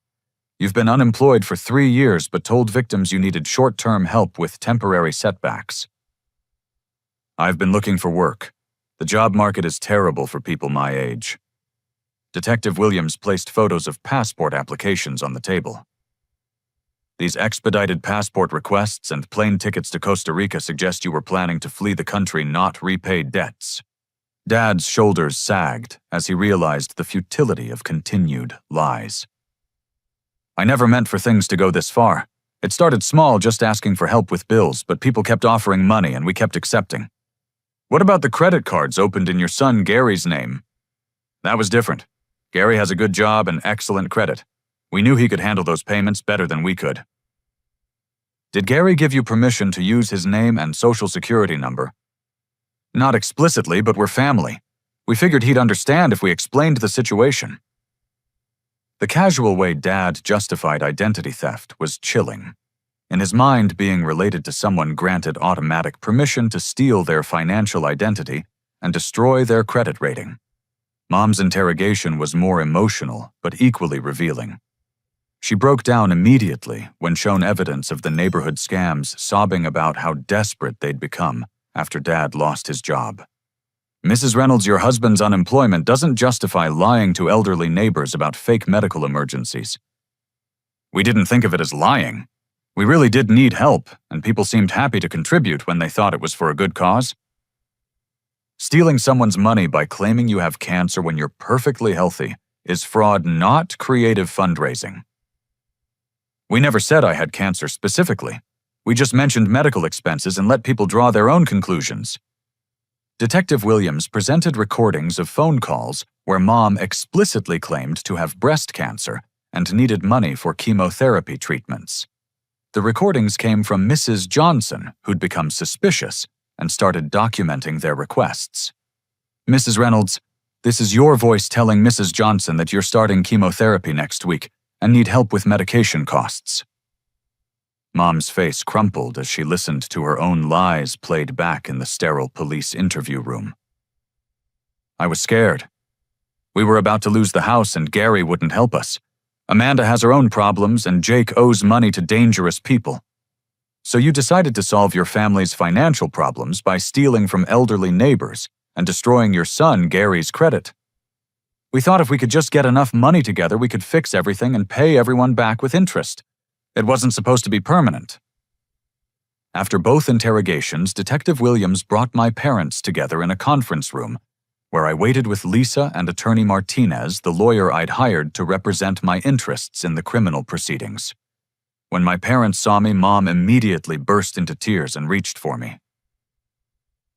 Speaker 1: You've been unemployed for 3 years but told victims you needed short-term help with temporary setbacks. I've been looking for work. The job market is terrible for people my age. Detective Williams placed photos of passport applications on the table. These expedited passport requests and plane tickets to Costa Rica suggest you were planning to flee the country, not repay debts. Dad's shoulders sagged as he realized the futility of continued lies. I never meant for things to go this far. It started small, just asking for help with bills, but people kept offering money and we kept accepting. What about the credit cards opened in your son Gary's name? That was different. Gary has a good job and excellent credit. We knew he could handle those payments better than we could. Did Gary give you permission to use his name and social security number? Not explicitly, but we're family. We figured he'd understand if we explained the situation. The casual way Dad justified identity theft was chilling. In his mind, being related to someone granted automatic permission to steal their financial identity and destroy their credit rating. Mom's interrogation was more emotional, but equally revealing. She broke down immediately when shown evidence of the neighborhood scams, sobbing about how desperate they'd become after Dad lost his job. Mrs. Reynolds, your husband's unemployment doesn't justify lying to elderly neighbors about fake medical emergencies. We didn't think of it as lying. We really did need help, and people seemed happy to contribute when they thought it was for a good cause. Stealing someone's money by claiming you have cancer when you're perfectly healthy is fraud, not creative fundraising. We never said I had cancer specifically. We just mentioned medical expenses and let people draw their own conclusions. Detective Williams presented recordings of phone calls where Mom explicitly claimed to have breast cancer and needed money for chemotherapy treatments. The recordings came from Mrs. Johnson, who'd become suspicious and started documenting their requests. Mrs. Reynolds, this is your voice telling Mrs. Johnson that you're starting chemotherapy next week and need help with medication costs. Mom's face crumpled as she listened to her own lies played back in the sterile police interview room. I was scared. We were about to lose the house and Gary wouldn't help us. Amanda has her own problems and Jake owes money to dangerous people. So you decided to solve your family's financial problems by stealing from elderly neighbors and destroying your son Gary's credit. We thought if we could just get enough money together, we could fix everything and pay everyone back with interest. It wasn't supposed to be permanent. After both interrogations, Detective Williams brought my parents together in a conference room, where I waited with Lisa and Attorney Martinez, the lawyer I'd hired to represent my interests in the criminal proceedings. When my parents saw me, Mom immediately burst into tears and reached for me.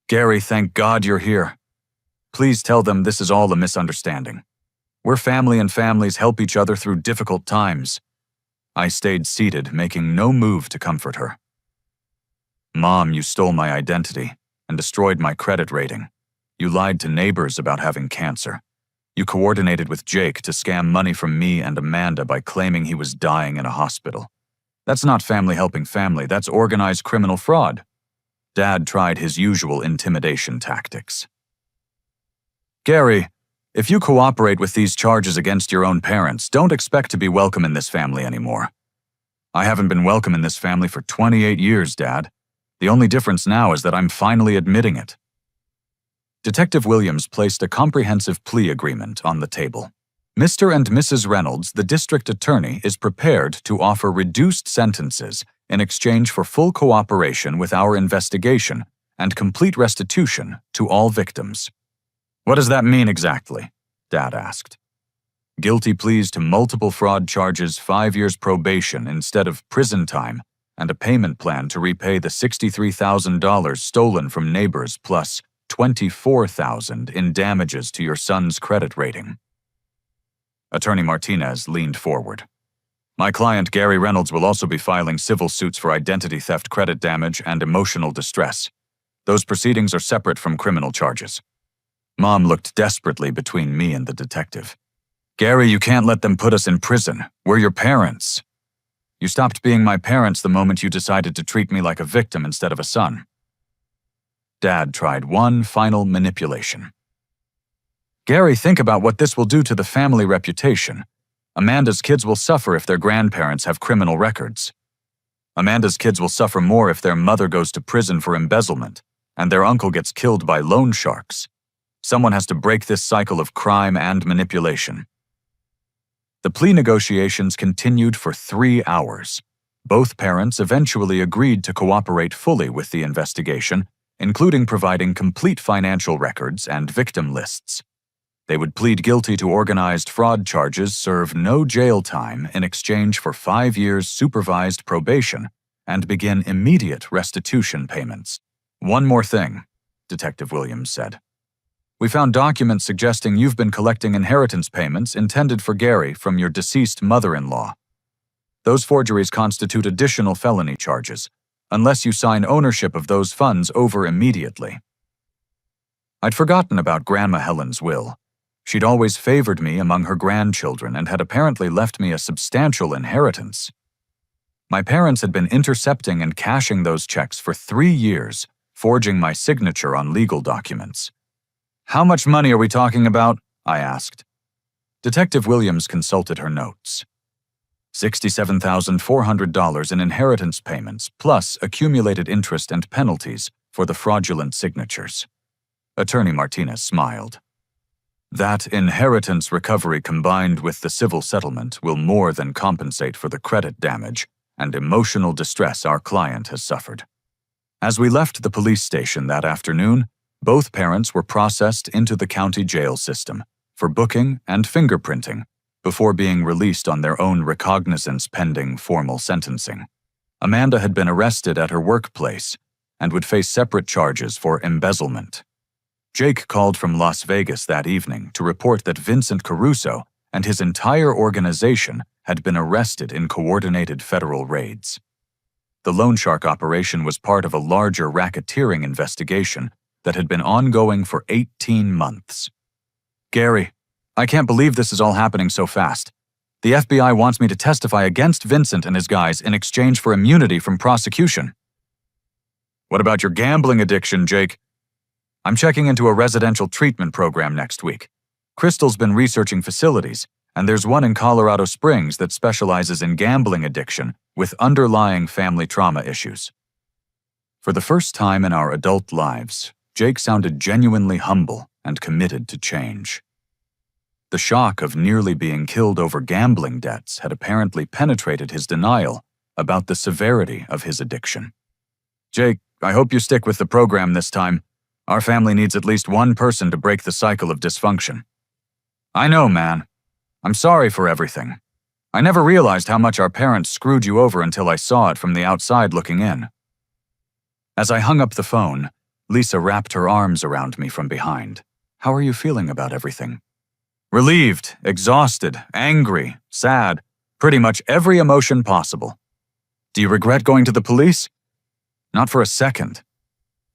Speaker 1: Gary, thank God you're here. Please tell them this is all a misunderstanding. We're family and families help each other through difficult times. I stayed seated, making no move to comfort her. Mom, you stole my identity and destroyed my credit rating. You lied to neighbors about having cancer. You coordinated with Jake to scam money from me and Amanda by claiming he was dying in a hospital. That's not family helping family, that's organized criminal fraud. Dad tried his usual intimidation tactics. Gary, if you cooperate with these charges against your own parents, don't expect to be welcome in this family anymore. I haven't been welcome in this family for 28 years, Dad. The only difference now is that I'm finally admitting it. Detective Williams placed a comprehensive plea agreement on the table. Mr. and Mrs. Reynolds, the district attorney, is prepared to offer reduced sentences in exchange for full cooperation with our investigation and complete restitution to all victims. What does that mean exactly? Dad asked. Guilty pleas to multiple fraud charges, 5 years probation instead of prison time, and a payment plan to repay the $63,000 stolen from neighbors plus $24,000 in damages to your son's credit rating. Attorney Martinez leaned forward. My client Gary Reynolds will also be filing civil suits for identity theft, credit damage, and emotional distress. Those proceedings are separate from criminal charges. Mom looked desperately between me and the detective. Gary, you can't let them put us in prison. We're your parents. You stopped being my parents the moment you decided to treat me like a victim instead of a son. Dad tried one final manipulation. Gary, think about what this will do to the family reputation. Amanda's kids will suffer if their grandparents have criminal records. Amanda's kids will suffer more if their mother goes to prison for embezzlement and their uncle gets killed by loan sharks. Someone has to break this cycle of crime and manipulation. The plea negotiations continued for 3 hours. Both parents eventually agreed to cooperate fully with the investigation, including providing complete financial records and victim lists. They would plead guilty to organized fraud charges, serve no jail time in exchange for 5 years supervised probation, and begin immediate restitution payments. One more thing. Detective Williams said. "We found documents suggesting you've been collecting inheritance payments intended for Gary from your deceased mother-in-law. Those forgeries constitute additional felony charges, unless you sign ownership of those funds over immediately." I'd forgotten about Grandma Helen's will. She'd always favored me among her grandchildren and had apparently left me a substantial inheritance. My parents had been intercepting and cashing those checks for 3 years, forging my signature on legal documents. "How much money are we talking about?" I asked. Detective Williams consulted her notes. $67,400 in inheritance payments, plus accumulated interest and penalties for the fraudulent signatures. Attorney Martinez smiled. "That inheritance recovery combined with the civil settlement will more than compensate for the credit damage and emotional distress our client has suffered." As we left the police station that afternoon, both parents were processed into the county jail system for booking and fingerprinting before being released on their own recognizance pending formal sentencing. Amanda had been arrested at her workplace and would face separate charges for embezzlement. Jake called from Las Vegas that evening to report that Vincent Caruso and his entire organization had been arrested in coordinated federal raids. The Loan Shark operation was part of a larger racketeering investigation that had been ongoing for 18 months. "Gary, I can't believe this is all happening so fast. The FBI wants me to testify against Vincent and his guys in exchange for immunity from prosecution." "What about your gambling addiction, Jake?" "I'm checking into a residential treatment program next week. Crystal's been researching facilities, and there's one in Colorado Springs that specializes in gambling addiction with underlying family trauma issues." For the first time in our adult lives, Jake sounded genuinely humble and committed to change. The shock of nearly being killed over gambling debts had apparently penetrated his denial about the severity of his addiction. "Jake, I hope you stick with the program this time. Our family needs at least one person to break the cycle of dysfunction." "I know, man. I'm sorry for everything. I never realized how much our parents screwed you over until I saw it from the outside looking in." As I hung up the phone, Lisa wrapped her arms around me from behind. "How are you feeling about everything?" "Relieved, exhausted, angry, sad, pretty much every emotion possible." "Do you regret going to the police?" "Not for a second.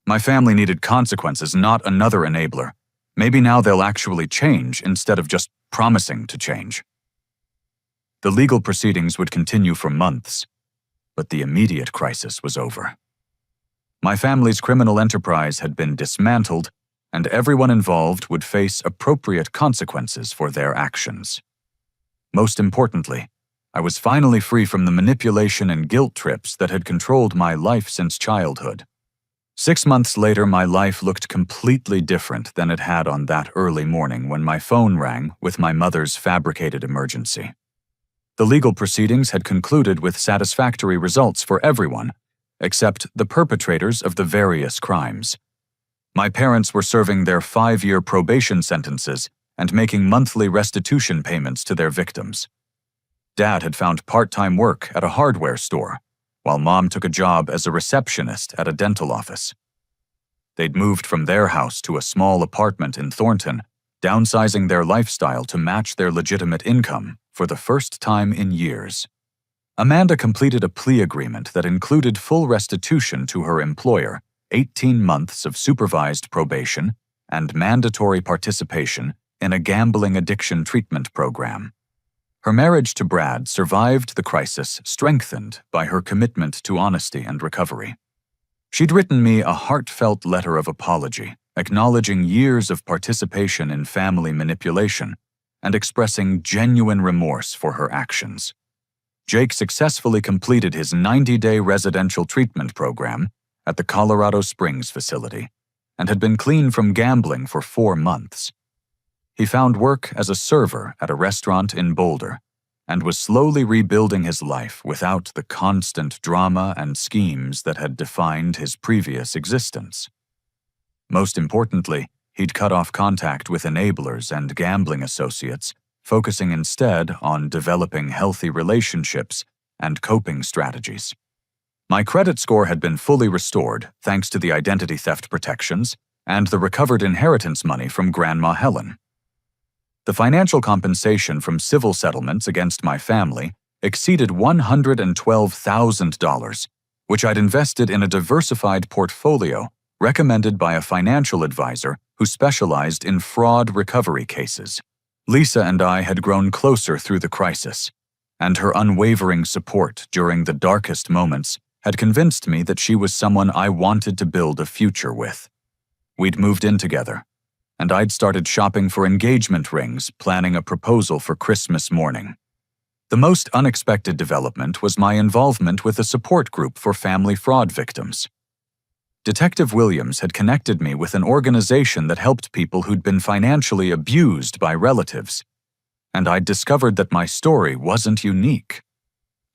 Speaker 1: My family needed consequences, not another enabler. Maybe now they'll actually change instead of just promising to change." The legal proceedings would continue for months, but the immediate crisis was over. My family's criminal enterprise had been dismantled, and everyone involved would face appropriate consequences for their actions. Most importantly, I was finally free from the manipulation and guilt trips that had controlled my life since childhood. 6 months later, my life looked completely different than it had on that early morning when my phone rang with my mother's fabricated emergency. The legal proceedings had concluded with satisfactory results for everyone, except the perpetrators of the various crimes. My parents were serving their 5-year probation sentences and making monthly restitution payments to their victims. Dad had found part-time work at a hardware store, while Mom took a job as a receptionist at a dental office. They'd moved from their house to a small apartment in Thornton, downsizing their lifestyle to match their legitimate income for the first time in years. Amanda completed a plea agreement that included full restitution to her employer, 18 months of supervised probation, and mandatory participation in a gambling addiction treatment program. Her marriage to Brad survived the crisis, strengthened by her commitment to honesty and recovery. She'd written me a heartfelt letter of apology, acknowledging years of participation in family manipulation and expressing genuine remorse for her actions. Jake successfully completed his 90-day residential treatment program at the Colorado Springs facility and had been clean from gambling for 4 months. He found work as a server at a restaurant in Boulder and was slowly rebuilding his life without the constant drama and schemes that had defined his previous existence. Most importantly, he'd cut off contact with enablers and gambling associates, focusing instead on developing healthy relationships and coping strategies. My credit score had been fully restored thanks to the identity theft protections, and the recovered inheritance money from Grandma Helen. The financial compensation from civil settlements against my family exceeded $112,000, which I'd invested in a diversified portfolio recommended by a financial advisor who specialized in fraud recovery cases. Lisa and I had grown closer through the crisis, and her unwavering support during the darkest moments had convinced me that she was someone I wanted to build a future with. We'd moved in together, and I'd started shopping for engagement rings, planning a proposal for Christmas morning. The most unexpected development was my involvement with a support group for family fraud victims. Detective Williams had connected me with an organization that helped people who'd been financially abused by relatives, and I'd discovered that my story wasn't unique.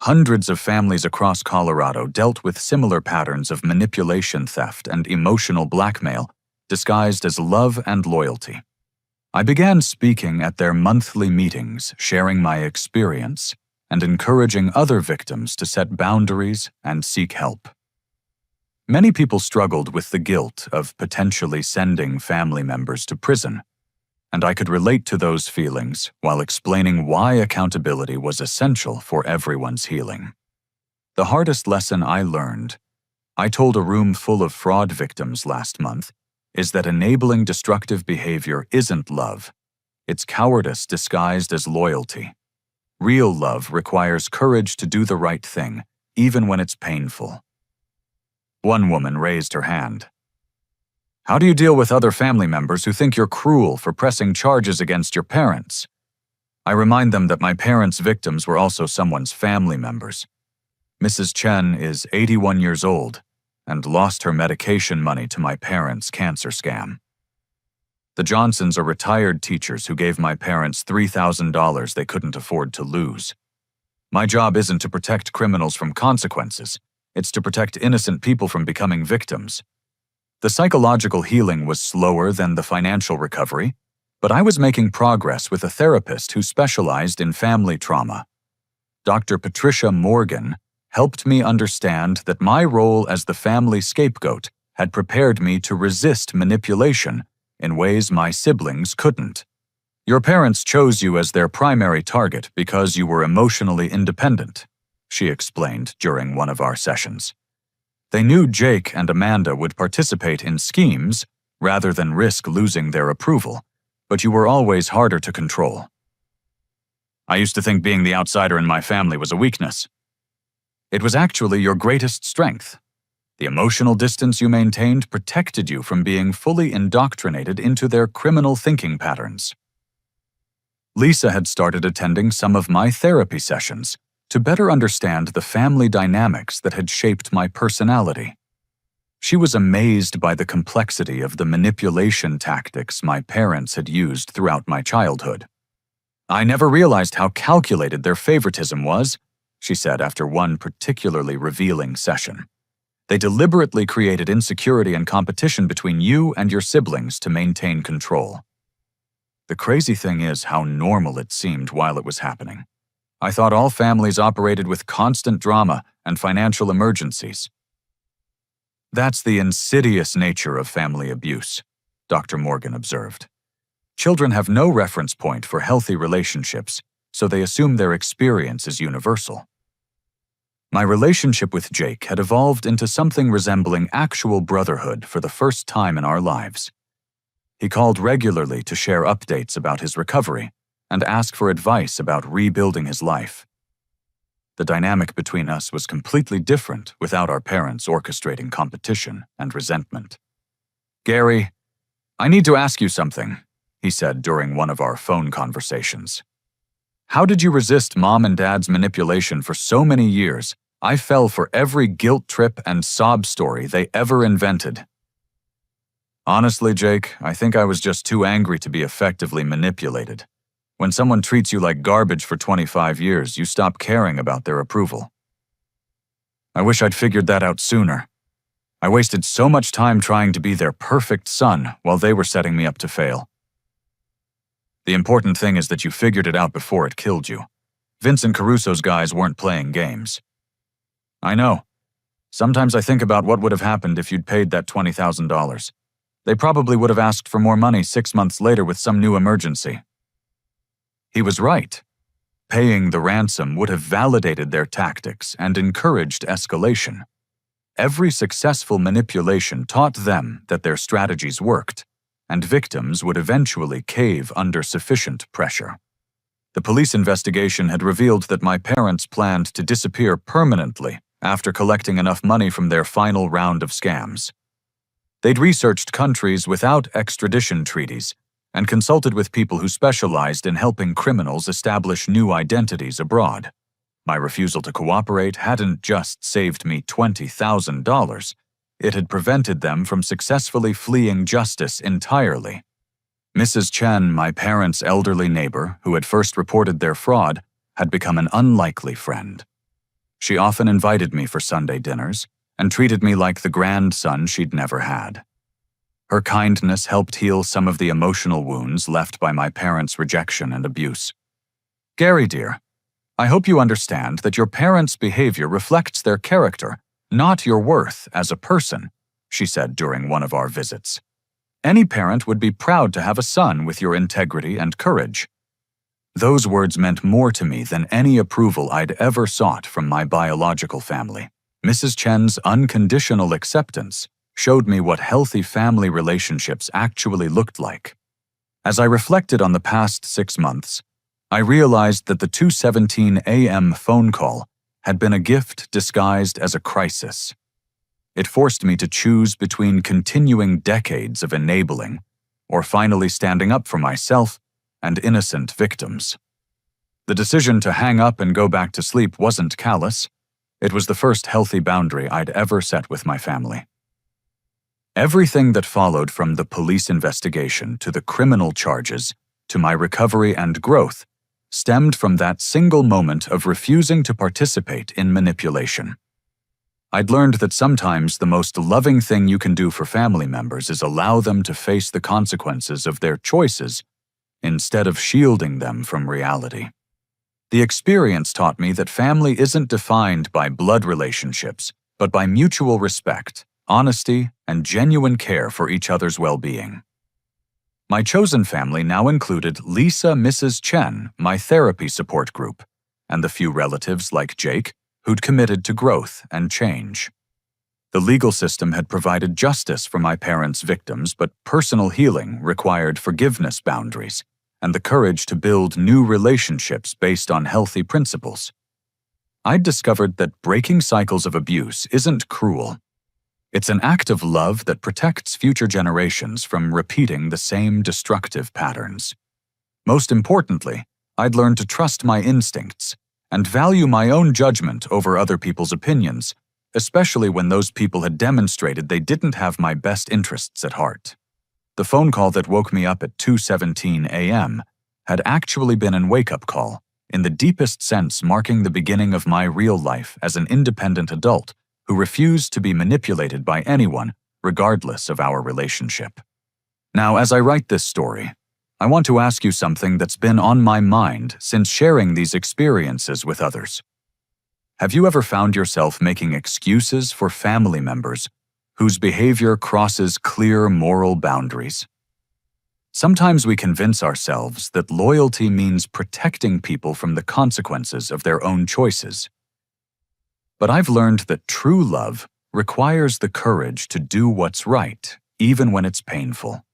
Speaker 1: Hundreds of families across Colorado dealt with similar patterns of manipulation, theft, and emotional blackmail disguised as love and loyalty. I began speaking at their monthly meetings, sharing my experience, and encouraging other victims to set boundaries and seek help. Many people struggled with the guilt of potentially sending family members to prison, and I could relate to those feelings while explaining why accountability was essential for everyone's healing. The hardest lesson I learned, I told a room full of fraud victims last month, is that enabling destructive behavior isn't love. It's cowardice disguised as loyalty. Real love requires courage to do the right thing, even when it's painful. One woman raised her hand. How do you deal with other family members who think you're cruel for pressing charges against your parents? I remind them that my parents' victims were also someone's family members. Mrs. Chen is 81 years old and lost her medication money to my parents' cancer scam. The Johnsons are retired teachers who gave my parents $3,000 they couldn't afford to lose. My job isn't to protect criminals from consequences. It's to protect innocent people from becoming victims. The psychological healing was slower than the financial recovery, but I was making progress with a therapist who specialized in family trauma. Dr. Patricia Morgan helped me understand that my role as the family scapegoat had prepared me to resist manipulation in ways my siblings couldn't. Your parents chose you as their primary target because you were emotionally independent, she explained during one of our sessions. They knew Jake and Amanda would participate in schemes rather than risk losing their approval, but you were always harder to control. I used to think being the outsider in my family was a weakness. It was actually your greatest strength. The emotional distance you maintained protected you from being fully indoctrinated into their criminal thinking patterns. Lisa had started attending some of my therapy sessions to better understand the family dynamics that had shaped my personality. She was amazed by the complexity of the manipulation tactics my parents had used throughout my childhood. I never realized how calculated their favoritism was, she said after one particularly revealing session. They deliberately created insecurity and competition between you and your siblings to maintain control. The crazy thing is how normal it seemed while it was happening. I thought all families operated with constant drama and financial emergencies. That's the insidious nature of family abuse, Dr. Morgan observed. Children have no reference point for healthy relationships, so they assume their experience is universal. My relationship with Jake had evolved into something resembling actual brotherhood for the first time in our lives. He called regularly to share updates about his recovery and ask for advice about rebuilding his life. The dynamic between us was completely different without our parents orchestrating competition and resentment. Gary, I need to ask you something, he said during one of our phone conversations. How did you resist Mom and Dad's manipulation for so many years? I fell for every guilt trip and sob story they ever invented. Honestly, Jake, I think I was just too angry to be effectively manipulated. When someone treats you like garbage for 25 years, you stop caring about their approval. I wish I'd figured that out sooner. I wasted so much time trying to be their perfect son while they were setting me up to fail. The important thing is that you figured it out before it killed you. Vincent Caruso's guys weren't playing games. I know. Sometimes I think about what would have happened if you'd paid that $20,000. They probably would have asked for more money 6 months later with some new emergency. He was right. Paying the ransom would have validated their tactics and encouraged escalation. Every successful manipulation taught them that their strategies worked, and victims would eventually cave under sufficient pressure. The police investigation had revealed that my parents planned to disappear permanently after collecting enough money from their final round of scams. They'd researched countries without extradition treaties and consulted with people who specialized in helping criminals establish new identities abroad. My refusal to cooperate hadn't just saved me $20,000, it had prevented them from successfully fleeing justice entirely. Mrs. Chen, my parents' elderly neighbor, who had first reported their fraud, had become an unlikely friend. She often invited me for Sunday dinners and treated me like the grandson she'd never had. Her kindness helped heal some of the emotional wounds left by my parents' rejection and abuse. "Gary, dear, I hope you understand that your parents' behavior reflects their character, not your worth as a person," she said during one of our visits. "Any parent would be proud to have a son with your integrity and courage." Those words meant more to me than any approval I'd ever sought from my biological family. Mrs. Chen's unconditional acceptance showed me what healthy family relationships actually looked like. As I reflected on the past 6 months, I realized that the 2:17 a.m. phone call had been a gift disguised as a crisis. It forced me to choose between continuing decades of enabling or finally standing up for myself and innocent victims. The decision to hang up and go back to sleep wasn't callous. It was the first healthy boundary I'd ever set with my family. Everything that followed from the police investigation to the criminal charges to my recovery and growth stemmed from that single moment of refusing to participate in manipulation. I'd learned that sometimes the most loving thing you can do for family members is allow them to face the consequences of their choices instead of shielding them from reality. The experience taught me that family isn't defined by blood relationships, but by mutual respect, honesty, and genuine care for each other's well-being. My chosen family now included Lisa Mrs. Chen, my therapy support group, and the few relatives like Jake who'd committed to growth and change. The legal system had provided justice for my parents' victims, but personal healing required forgiveness boundaries and the courage to build new relationships based on healthy principles. I'd discovered that breaking cycles of abuse isn't cruel. It's an act of love that protects future generations from repeating the same destructive patterns. Most importantly, I'd learned to trust my instincts and value my own judgment over other people's opinions, especially when those people had demonstrated they didn't have my best interests at heart. The phone call that woke me up at 2:17 a.m. had actually been a wake-up call, in the deepest sense marking the beginning of my real life as an independent adult who refused to be manipulated by anyone, regardless of our relationship. Now, as I write this story, I want to ask you something that's been on my mind since sharing these experiences with others. Have you ever found yourself making excuses for family members whose behavior crosses clear moral boundaries? Sometimes we convince ourselves that loyalty means protecting people from the consequences of their own choices. But I've learned that true love requires the courage to do what's right, even when it's painful.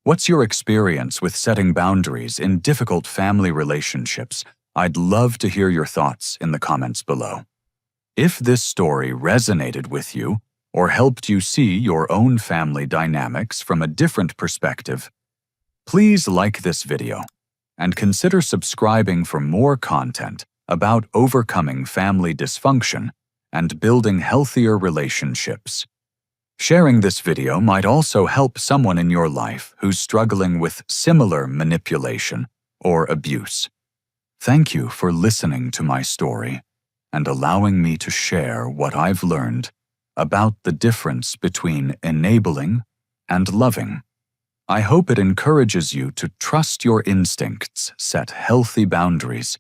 Speaker 1: What's your experience with setting boundaries in difficult family relationships? I'd love to hear your thoughts in the comments below. If this story resonated with you or helped you see your own family dynamics from a different perspective, please like this video and consider subscribing for more content about overcoming family dysfunction and building healthier relationships. Sharing this video might also help someone in your life who's struggling with similar manipulation or abuse. Thank you for listening to my story and allowing me to share what I've learned about the difference between enabling and loving. I hope it encourages you to trust your instincts, set healthy boundaries,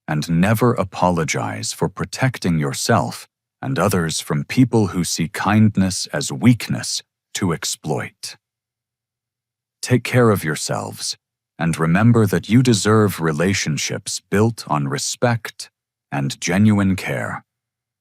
Speaker 1: and never apologize for protecting yourself and others from people who see kindness as weakness to exploit. Take care of yourselves, and remember that you deserve relationships built on respect and genuine care.